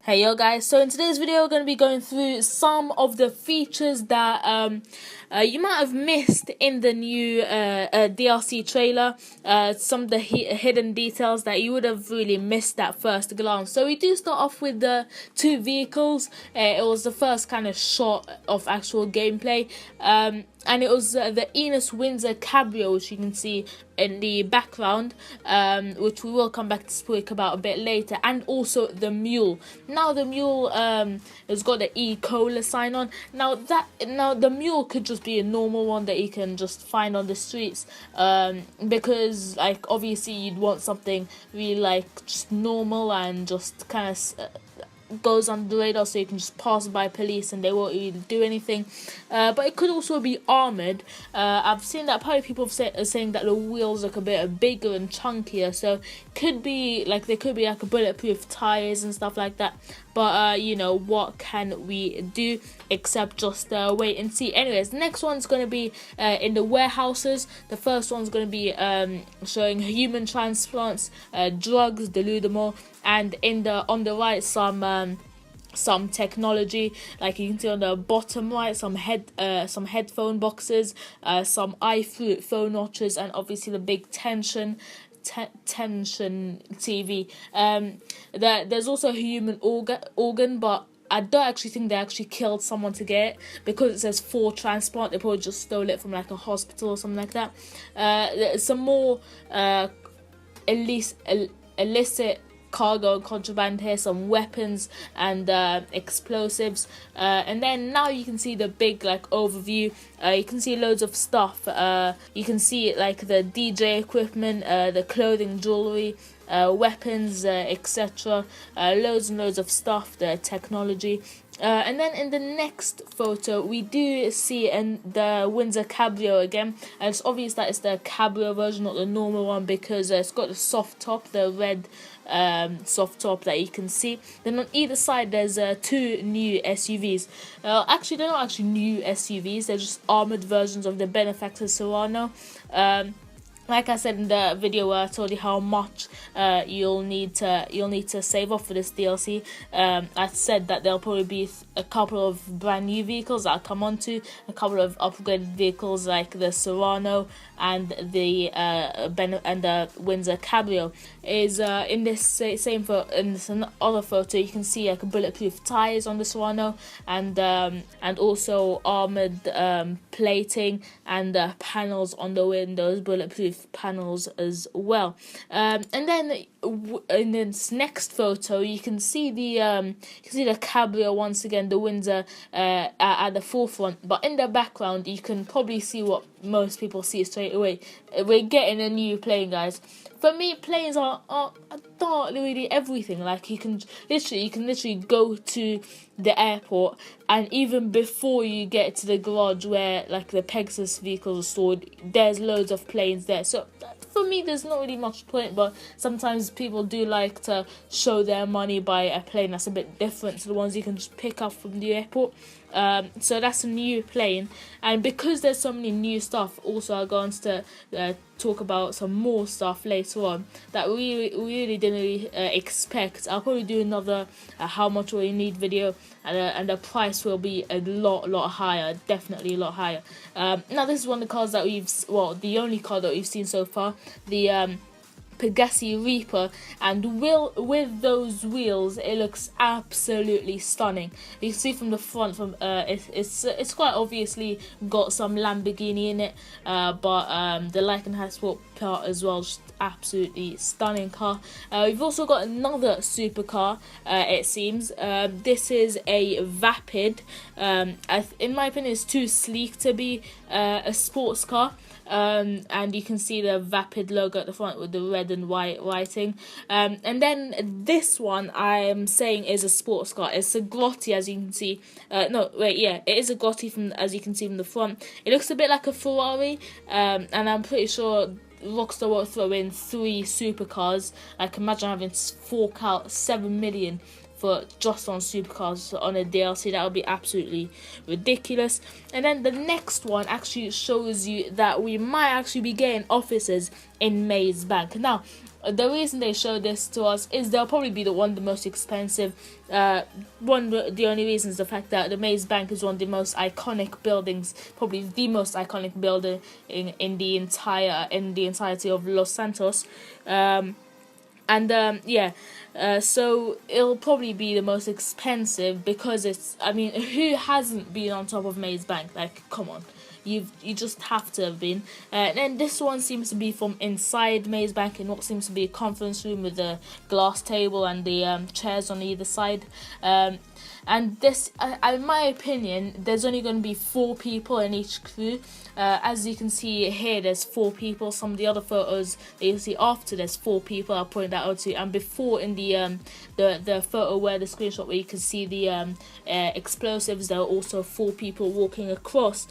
Hey yo guys, so in today's video we're going to be going through some of the features that you might have missed in the new DLC trailer, some of the hidden details that you would have really missed at first glance. So we do start off with the two vehicles. It was the first kind of shot of actual gameplay, and it was the Enos Windsor Cabrio, which you can see in the background, which we will come back to speak about a bit later, and also the mule. Now the mule has got the E-Cola sign on. Now the mule could just be a normal one that you can just find on the streets, because like obviously you'd want something really like just normal and just kind of goes under the radar, so you can just pass by police and they won't really do anything. But it could also be armored. I've seen that probably people are saying that the wheels look a bit bigger and chunkier, so could be like there could be like a bulletproof tires and stuff like that. But you know, what can we do except just wait and see. Anyways, the next one's going to be in the warehouses. The first one's going to be showing human transplants, drugs, Deludamore, and on the right some technology, like you can see on the bottom right, some headphone boxes, some iPhone notches, and obviously the big tension TV. There's also a human organ, but I don't actually think they actually killed someone to get it, because it says for transplant. They probably just stole it from like a hospital or something like that. There's some more illicit cargo and contraband here, some weapons and explosives, and then now you can see the big like overview. You can see loads of stuff. You can see like the DJ equipment, the clothing, jewelry, weapons, etc. Loads and loads of stuff, the technology. And then in the next photo we do see the Windsor Cabrio again, and it's obvious that it's the Cabrio version, not the normal one, because it's got the soft top, the red soft top that you can see. Then on either side there's two new SUVs. Actually they're not actually new SUVs, they're just armored versions of the Benefactor Serrano. Like I said in the video where I told you how much you'll need to save up for this DLC, I said that there'll probably be a couple of brand new vehicles that I'll come on to, a couple of upgraded vehicles like the Serrano and the Windsor Cabrio. Is in this same photo, in this other photo, you can see like bulletproof tires on the Serrano, and also armored plating and panels on the windows, bulletproof panels as well. And then in this next photo you can see the Cabrio once again, the Windsor at the forefront, but in the background you can probably see what most people see straight away. We're getting a new plane, guys. For me, planes are not really everything. Like you can literally go to the airport, and even before you get to the garage where like the Pegasus vehicles are stored, there's loads of planes there. So for me, there's not really much point, but sometimes people do like to show their money by a plane that's a bit different to the ones you can just pick up from the airport. So that's a new plane, and because there's so many new stuff, also I'll go on to talk about some more stuff later on that we really didn't really expect. I'll probably do another how much will you need video, and the price will be a lot higher, definitely a lot higher. Now this is one of the cars that the only car that we've seen so far, the Pegassi Reaper, and with those wheels it looks absolutely stunning. You can see from the front, it's quite obviously got some Lamborghini in it, but the Lycan Sport part as well, just absolutely stunning car. We've also got another supercar, it seems. This is a Vapid. In my opinion, it's too sleek to be a sports car. And you can see the Vapid logo at the front with the red and white writing. And then this one I am saying is a sports car. It's a Grotti, as you can see. It is a Grotti as you can see from the front. It looks a bit like a Ferrari, and I'm pretty sure Rockstar will throw in 3 supercars. I can imagine having to fork out 7 million for just on supercars on a DLC. That would be absolutely ridiculous. And then the next one actually shows you that we might actually be getting offices in Maze Bank. Now, the reason they show this to us is they'll probably be the most expensive. The only reason is the fact that the Maze Bank is one of the most iconic buildings, probably the most iconic building in the entirety of Los Santos. So it'll probably be the most expensive because who hasn't been on top of Maze Bank? Like, come on. You just have to have been. And then this one seems to be from inside Maze Bank in what seems to be a conference room with a glass table and the chairs on either side. And this, in my opinion, there's only going to be 4 people in each crew. As you can see here, there's 4 people. Some of the other photos that you see after, there's 4 people. I'll point that out to you. And before, in the photo where the screenshot where you can see the explosives, there are also 4 people walking across.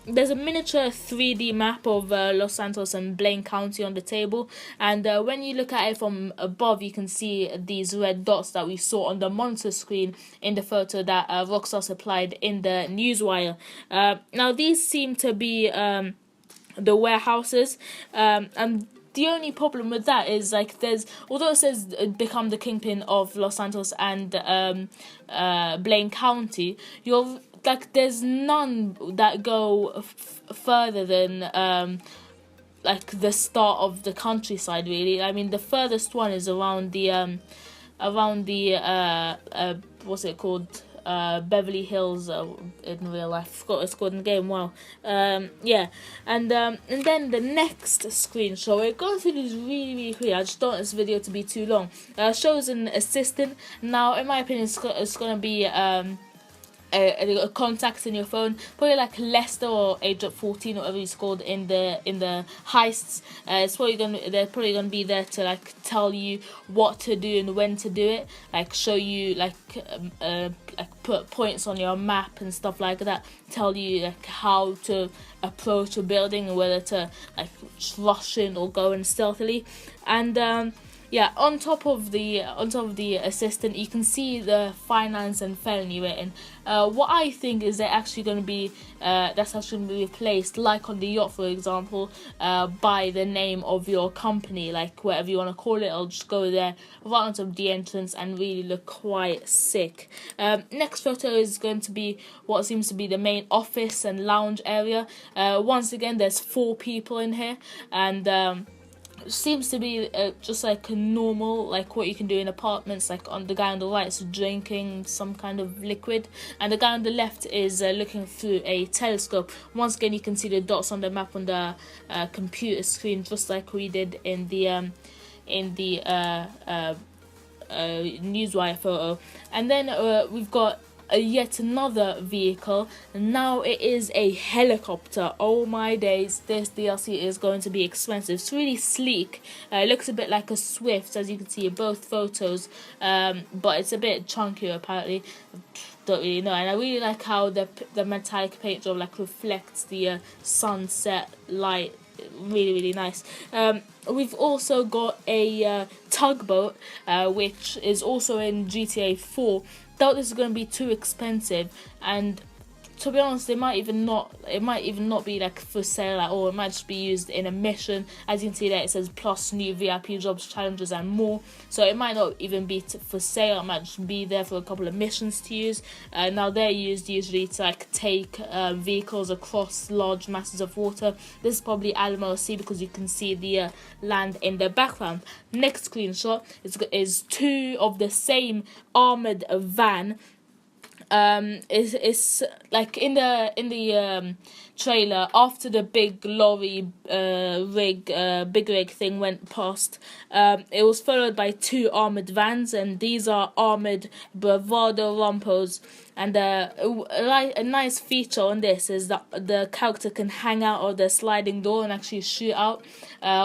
There's a miniature 3D map of Los Santos and Blaine County on the table. And when you look at it from above, you can see these red dots that we saw on the monitor screen in the photo that Rockstar supplied in the newswire. Now these seem to be the warehouses, and the only problem with that is although it says become the kingpin of Los Santos and Blaine County, there's none that go further than the start of the countryside, really. I mean, the furthest one is around the what's it called? Beverly Hills in real life. I forgot what it's called in the game. Wow. And then the next screenshot, we're going through these really quickly. I just don't want this video to be too long. Shows an assistant. Now, in my opinion, it's going to be a contact in your phone, probably like Lester or Agent 14, whatever he's called in the heists. They're probably gonna be there to tell you what to do and when to do it, show you put points on your map and stuff like that, tell you how to approach a building and whether to rush in or go in stealthily. And on top of the assistant, you can see the finance and felony written. What I think is they're actually going to be that's actually going to be replaced, like on the yacht, for example, by the name of your company, whatever you want to call it. I'll just go there right on top of the entrance and really look quite sick. Next photo is going to be what seems to be the main office and lounge area. Once again, there's 4 people in here, and seems to be just a normal, what you can do in apartments. On the guy on the right is drinking some kind of liquid, and the guy on the left is looking through a telescope. Once again, you can see the dots on the map on the computer screen, just like we did in the newswire photo. And then we've got yet another vehicle. Now it is a helicopter. Oh my days, this DLC is going to be expensive. It's really sleek. It looks a bit like a Swift, as you can see in both photos, but it's a bit chunkier apparently. Don't really know. And I really like how the metallic paint job reflects the sunset light. Really nice. We've also got a tugboat, which is also in GTA 4. Thought this is going to be too expensive, and to be honest, it might even not be for sale at all. It might just be used in a mission. As you can see there, it says plus new VIP jobs, challenges and more, so it might not even be for sale. It might just be there for a couple of missions to use. Now they're used usually to take vehicles across large masses of water. This is probably Xalmaa Sea because you can see the land in the background. Next screenshot is 2 of the same armored van. Is in the trailer, after the big lorry big rig thing went past, it was followed by 2 armored vans, and these are armored bravado rompos. And a nice feature on this is that the character can hang out of the sliding door and actually shoot out,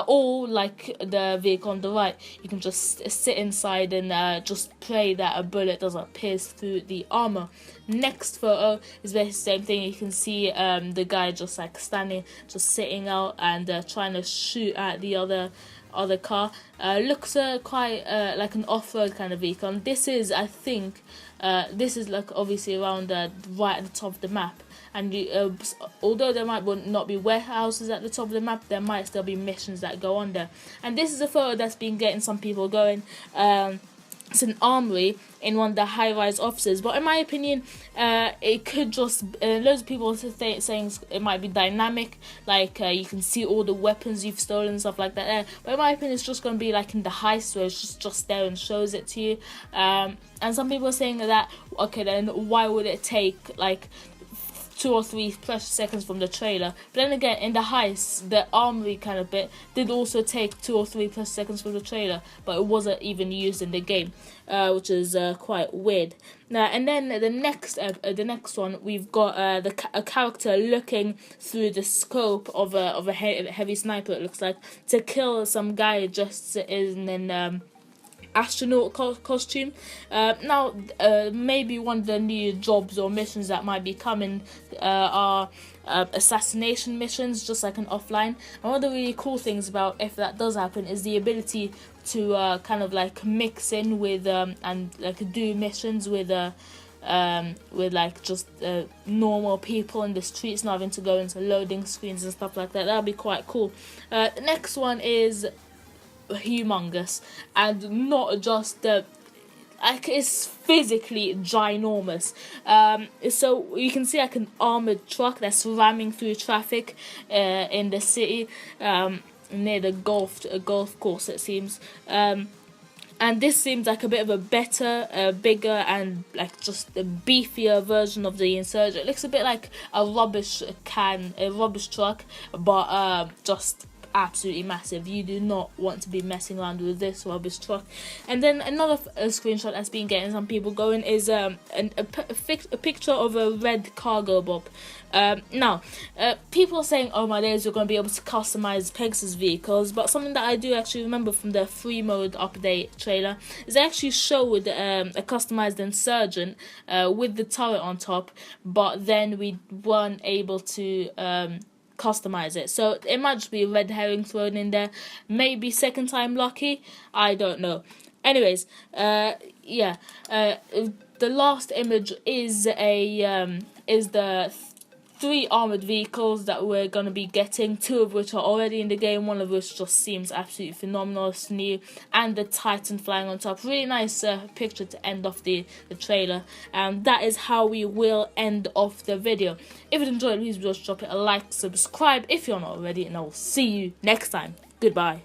or like the vehicle on the right, you can just sit inside and just pray that a bullet doesn't pierce through the armor. Next photo is basically the same thing. You can see the guy just standing, just sitting out and trying to shoot at the other other car. Looks quite like an off-road kind of vehicle. And this is, I think, this is like obviously around right at the top of the map. And although there might not be warehouses at the top of the map, there might still be missions that go on there. And this is a photo that's been getting some people going. It's an armory in one of the high-rise offices, but in my opinion, it could just loads of people saying it might be dynamic, like you can see all the weapons you've stolen and stuff like that there. But in my opinion, it's just going to be like in the heist where it's just there and shows it to you. And some people are saying that, okay, then why would it take like 2 or 3 precious seconds from the trailer? But then again, in the heist, the armory kind of bit did also take 2 or 3 precious seconds from the trailer, but it wasn't even used in the game, which is quite weird. Now, and then the next one, we've got a character looking through the scope of a heavy sniper. It looks like, to kill some guy dressed in an astronaut costume. Now, maybe one of the new jobs or missions that might be coming are assassination missions, just like an offline. And one of the really cool things about if that does happen is the ability to kind of like mix in with and like do missions with like just normal people in the streets, not having to go into loading screens and stuff like that. That'll be quite cool. The next one is humongous, and not just like, it's physically ginormous. So you can see like an armored truck that's ramming through traffic in the city, near the golf course, it seems. And this seems like a bit of a better, bigger, and like just a beefier version of the Insurgent. It looks a bit like a rubbish truck, but just absolutely massive. You do not want to be messing around with this rubbish truck. And then another screenshot that's been getting some people going is a picture of a red cargo bob. Now, people are saying, oh my days, we're going to be able to customize Pegasus vehicles, but something that I do actually remember from the free mode update trailer is they actually showed a customized Insurgent with the turret on top, but then we weren't able to customize it. So it might just be a red herring thrown in there. Maybe second time lucky. I don't know. Anyways, yeah. The last image is the 3 armored vehicles that we're going to be getting, 2 of which are already in the game, 1 of which just seems absolutely phenomenal, it's new, and the Titan flying on top. Really nice picture to end off the trailer, and that is how we will end off the video. If you enjoyed, please just drop it a like, subscribe if you're not already, and I will see you next time. Goodbye.